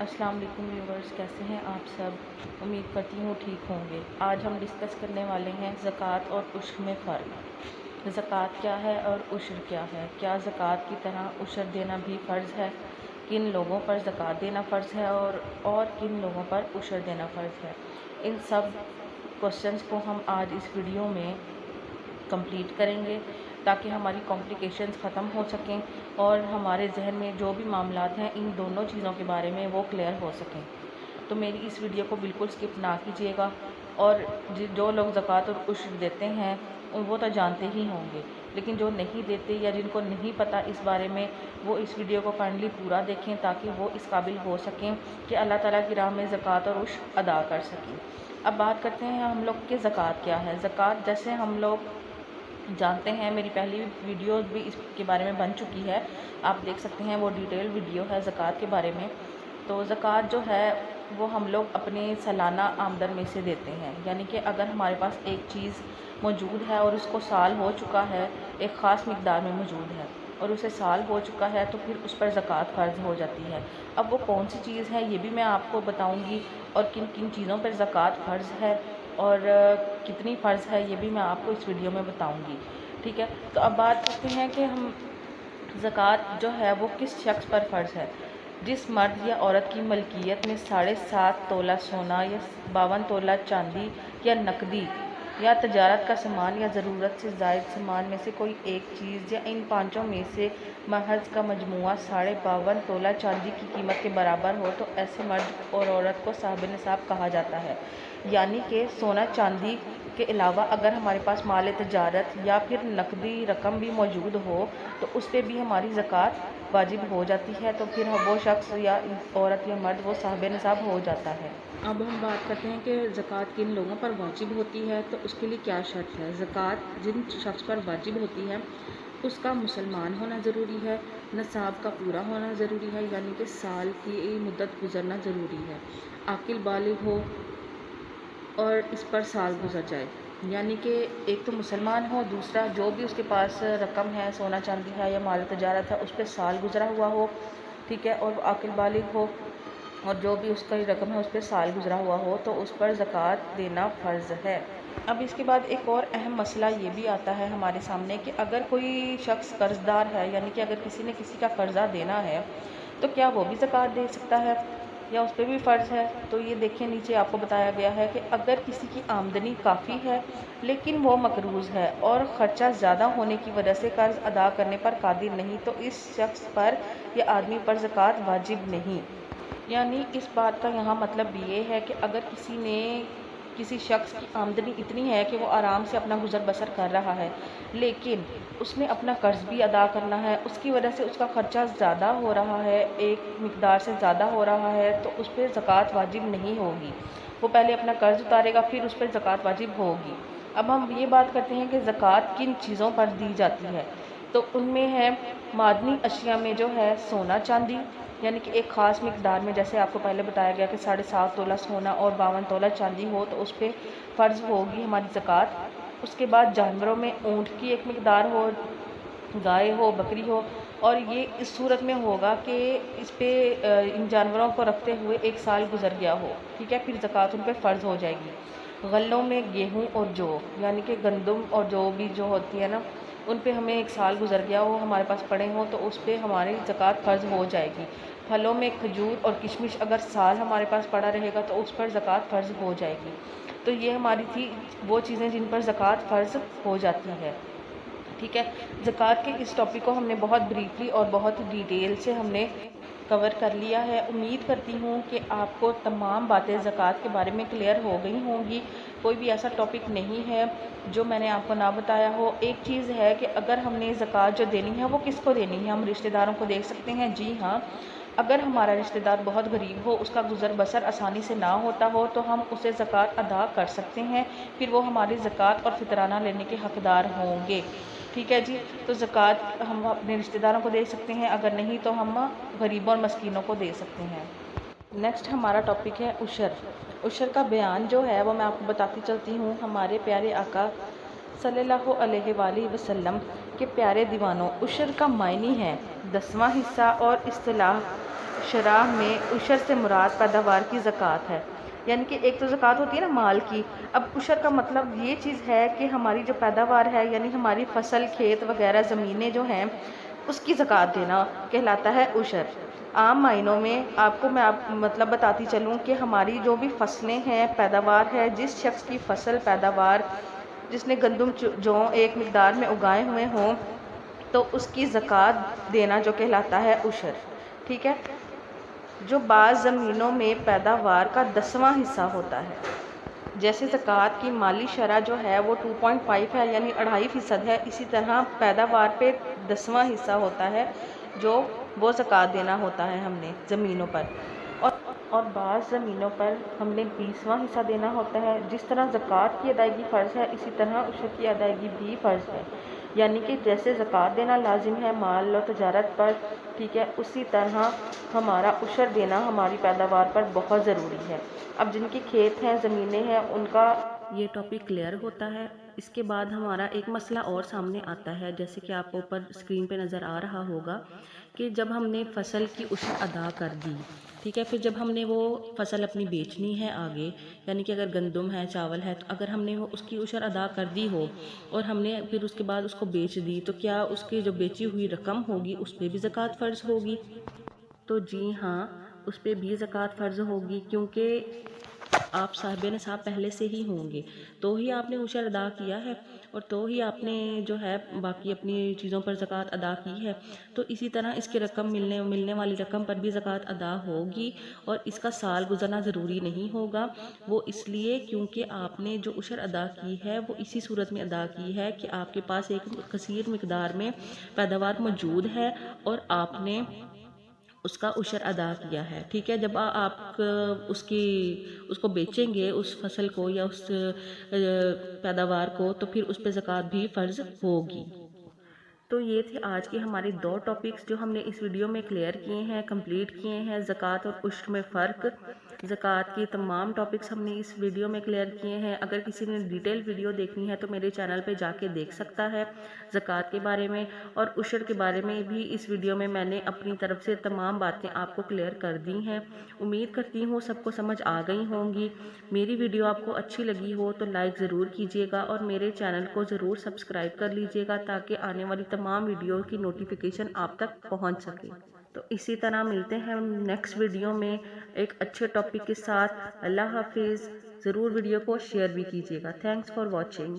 अस्सलाम वालेकुम व्यूवर्स, कैसे हैं आप सब। उम्मीद करती हूँ ठीक होंगे। आज हम डिस्कस करने वाले हैं ज़कात और उश्र में फ़र्क। ज़कात क्या है और उश्र क्या है। क्या ज़कात की तरह उश्र देना भी फ़र्ज़ है। किन लोगों पर ज़कात देना फ़र्ज़ है और किन लोगों पर उश्र देना फ़र्ज़ है। इन सब क्वेश्चंस को हम आज इस वीडियो में कंप्लीट करेंगे ताकि हमारी कॉम्प्लिकेशंस ख़त्म हो सकें और हमारे जहन में जो भी मामलात हैं इन दोनों चीज़ों के बारे में वो क्लियर हो सकें। तो मेरी इस वीडियो को बिल्कुल स्किप ना कीजिएगा। और जो लोग ज़कात और उश्र देते हैं वो तो जानते ही होंगे, लेकिन जो नहीं देते या जिनको नहीं पता इस बारे में, वो इस वीडियो को काइंडली पूरा देखें ताकि वो इस काबिल हो सकें कि अल्लाह ताला की राह में ज़कात और उश्र अदा कर सकें। अब बात करते हैं हम लोग कि ज़कात क्या है। ज़कात जैसे हम लोग जानते हैं, मेरी पहली वीडियो भी इसके बारे में बन चुकी है, आप देख सकते हैं, वो डिटेल वीडियो है ज़कात के बारे में। तो ज़कात जो है वो हम लोग अपने सालाना आमदन में से देते हैं, यानी कि अगर हमारे पास एक चीज़ मौजूद है और उसको साल हो चुका है, एक ख़ास मकदार में मौजूद है और उसे साल हो चुका है, तो फिर उस पर ज़कात फ़र्ज़ हो जाती है। अब वो कौन सी चीज़ है ये भी मैं आपको बताऊंगी और किन किन चीज़ों पर ज़कात फ़र्ज़ है और कितनी फ़र्ज़ है ये भी मैं आपको इस वीडियो में बताऊंगी। ठीक है, तो अब बात करते हैं कि हम ज़कात जो है वो किस शख्स पर फ़र्ज़ है। जिस मर्द या औरत की मलकियत में 7.5 तोला सोना या 52 तोला चांदी या नकदी या तजारत का सामान या ज़रूरत से ज़ायद सामान में से कोई एक चीज़ या इन पाँचों में से महज का मजमुआ 52.5 तोला चांदी की कीमत के बराबर हो, तो ऐसे मर्द और औरत को साहिब निसाब कहा जाता है। यानी कि सोना चांदी के अलावा अगर हमारे पास माल तजारत या फिर नकदी रकम भी मौजूद हो तो उस पर भी हमारी ज़कात वाजिब हो जाती है, तो फिर वो शख्स या औरत या मर्द वो साहिब निसाब हो जाता है। अब हम बात करते हैं कि ज़कात किन लोगों पर वाजिब होती है, तो उसके लिए क्या शर्त है। ज़कात जिन शख्स पर वाजिब होती है उसका मुसलमान होना ज़रूरी है, नसाब का पूरा होना ज़रूरी है, यानी कि साल की मुद्दत गुजरना ज़रूरी है, आकिल बालिग हो और इस पर साल गुजर जाए। यानी कि एक तो मुसलमान हो, दूसरा जो भी उसके पास रकम है, सोना चांदी है या माल तजारत है, उस पर साल गुजरा हुआ हो। ठीक है, और आकिल बालिग हो और जो भी उसका रकम है उस पर साल गुजरा हुआ हो तो उस पर ज़कात देना फ़र्ज़ है। अब इसके बाद एक और अहम मसला ये भी आता है हमारे सामने कि अगर कोई शख्स कर्ज़दार है, यानी कि अगर किसी ने किसी का कर्ज़ा देना है तो क्या वो भी ज़कात दे सकता है या उस पर भी फ़र्ज़ है। तो ये देखिए, नीचे आपको बताया गया है कि अगर किसी की आमदनी काफ़ी है लेकिन वो मकरूज़ है और ख़र्चा ज़्यादा होने की वजह से कर्ज़ अदा करने पर कादिर नहीं, तो इस शख्स पर या आदमी पर ज़कात वाजिब नहीं। यानी इस बात का यहाँ मतलब ये है कि अगर किसी शख्स की आमदनी इतनी है कि वो आराम से अपना गुज़र बसर कर रहा है, लेकिन उसने अपना कर्ज़ भी अदा करना है, उसकी वजह से उसका ख़र्चा ज़्यादा हो रहा है, एक मिक़दार से ज़्यादा हो रहा है, तो उस पर ज़कात वाजिब नहीं होगी। वो पहले अपना कर्ज़ उतारेगा, फिर उस पर ज़कात वाजिब होगी। अब हम ये बात करते हैं कि ज़कात किन चीज़ों पर दी जाती है। तो उनमें है मादनी अशिया में जो है सोना चांदी, यानी कि एक ख़ास मिकदार में, जैसे आपको पहले बताया गया कि 7.5 तोला सोना और 52 तोला चांदी हो तो उस पर फ़र्ज़ होगी हमारी ज़कात। उसके बाद जानवरों में ऊँट की एक मिकदार हो, गाय हो, बकरी हो, और ये इस सूरत में होगा कि इस पे इन जानवरों को रखते हुए एक साल गुजर गया हो। ठीक है, फिर ज़कात उन पर फ़र्ज़ हो जाएगी। गल्लों में गेहूँ और जौ, यानी कि गंदम और जौ भी जो होती है ना, उन पे हमें एक साल गुजर गया हो, हमारे पास पड़े हों, तो उस पर हमारी ज़कात फ़र्ज़ हो जाएगी। फलों में खजूर और किशमिश अगर साल हमारे पास पड़ा रहेगा तो उस पर ज़कात फ़र्ज़ हो जाएगी। तो ये हमारी थी वो चीज़ें जिन पर ज़कात फ़र्ज़ हो जाती है। ठीक है, ज़कात के इस टॉपिक को हमने बहुत ब्रीफली और बहुत डिटेल से हमने कवर कर लिया है। उम्मीद करती हूँ कि आपको तमाम बातें ज़कात के बारे में क्लियर हो गई होंगी। कोई भी ऐसा टॉपिक नहीं है जो मैंने आपको ना बताया हो। एक चीज़ है कि अगर हमने ज़कात जो देनी है वो किसको देनी है, हम रिश्तेदारों को दे सकते हैं। जी हाँ, अगर हमारा रिश्तेदार बहुत गरीब हो, उसका गुज़र बसर आसानी से ना होता हो, तो हम उसे ज़कात अदा कर सकते हैं, फिर वो हमारी ज़कात और फ़ितराना लेने के हक़दार होंगे। ठीक है जी, तो ज़कात हम अपने रिश्तेदारों को दे सकते हैं, अगर नहीं तो हम गरीबों और मस्कीनों को दे सकते हैं। नेक्स्ट हमारा टॉपिक है उशर। उशर का बयान जो है वो मैं आपको बताती चलती हूँ। हमारे प्यारे आका सल्लल्लाहु अलैहि वसल्लम के प्यारे दीवानों, उशर का मायनी है 10واں حصہ اور اصطلاح شرح میں عشر سے مراد پیداوار کی زکوٰۃ ہے۔ یعنی کہ ایک تو زکوٰۃ ہوتی ہے نا مال کی، اب عشر کا مطلب یہ چیز ہے کہ ہماری جو پیداوار ہے، یعنی ہماری فصل، کھیت وغیرہ، زمینیں جو ہیں، اس کی زکوٰۃ دینا کہلاتا ہے عشر۔ عام معنوں میں آپ کو میں مطلب بتاتی چلوں کہ ہماری جو بھی فصلیں ہیں، پیداوار ہے، جس شخص کی فصل پیداوار، جس نے گندم جو ایک مقدار میں اگائے ہوئے ہوں، تو اس کی زکوٰۃ دینا جو کہلاتا ہے عشر، ٹھیک ہے۔ جو بعض زمینوں میں پیداوار کا 10واں حصہ ہوتا ہے، جیسے زکوٰۃ کی مالی شرح جو ہے وہ 2.5 ہے، یعنی 2.5% ہے، اسی طرح پیداوار پہ 10واں حصہ ہوتا ہے جو وہ زکوٰۃ دینا ہوتا ہے ہم نے زمینوں پر، اور بعض زمینوں پر ہم نے 20واں حصہ دینا ہوتا ہے۔ جس طرح زکوٰۃ کی ادائیگی فرض ہے، اسی طرح عشر کی ادائیگی بھی فرض ہے، یعنی کہ جیسے زکوٰۃ دینا لازم ہے مال و تجارت پر، ٹھیک ہے، اسی طرح ہمارا عشر دینا ہماری پیداوار پر بہت ضروری ہے۔ اب جن کے کھیت ہیں، زمینیں ہیں، ان کا یہ ٹاپک کلیئر ہوتا ہے۔ اس کے بعد ہمارا ایک مسئلہ اور سامنے آتا ہے، جیسے کہ آپ کو اوپر اسکرین پہ نظر آ رہا ہوگا کہ جب ہم نے فصل کی عشر ادا کر دی، ٹھیک ہے، پھر جب ہم نے وہ فصل اپنی بیچنی ہے آگے، یعنی کہ اگر گندم ہے، چاول ہے، تو اگر ہم نے وہ اس کی عشر ادا کر دی ہو اور ہم نے پھر اس کے بعد اس کو بیچ دی، تو کیا اس کی جو بیچی ہوئی رقم ہوگی اس پہ بھی زکوٰۃ فرض ہوگی؟ تو جی ہاں، اس پہ بھی زکوٰۃ فرض ہوگی، کیونکہ آپ صاحب نصاب پہلے سے ہی ہوں گے، تو ہی آپ نے عشر ادا کیا ہے، اور تو ہی آپ نے جو ہے باقی اپنی چیزوں پر زکوٰۃ ادا کی ہے، تو اسی طرح اس کی رقم ملنے والی رقم پر بھی زکوٰۃ ادا ہوگی، اور اس کا سال گزرنا ضروری نہیں ہوگا۔ وہ اس لیے کیونکہ آپ نے جو عشر ادا کی ہے وہ اسی صورت میں ادا کی ہے کہ آپ کے پاس ایک کثیر مقدار میں پیداوار موجود ہے اور آپ نے اس کا عشر ادا کیا ہے، ٹھیک ہے۔ جب آپ اس کو بیچیں گے، اس فصل کو یا اس پیداوار کو، تو پھر اس پہ زکوٰۃ بھی فرض ہوگی۔ تو یہ تھے آج کے ہمارے 2 ٹاپکس جو ہم نے اس ویڈیو میں کلیئر کیے ہیں، کمپلیٹ کیے ہیں۔ زکوٰۃ اور عشر میں فرق، زکوٰۃ کی تمام ٹاپکس ہم نے اس ویڈیو میں کلیئر کیے ہیں۔ اگر کسی نے ڈیٹیل ویڈیو دیکھنی ہے تو میرے چینل پہ جا کے دیکھ سکتا ہے۔ زکوٰۃ کے بارے میں اور عشر کے بارے میں بھی اس ویڈیو میں نے اپنی طرف سے تمام باتیں آپ کو کلیئر کر دی ہیں۔ امید کرتی ہوں سب کو سمجھ آ گئی ہوں گی۔ میری ویڈیو آپ کو اچھی لگی ہو تو لائک ضرور کیجیے گا، اور میرے چینل کو ضرور سبسکرائب کر لیجیے گا تاکہ آنے والی تمام ویڈیو کی نوٹیفیکیشن آپ تک پہنچ سکے۔ تو اسی طرح ملتے ہیں نیکسٹ ویڈیو میں ایک اچھے ٹاپک کے ساتھ۔ اللہ حافظ۔ ضرور ویڈیو کو شیئر بھی کیجیے گا۔ Thanks for watching.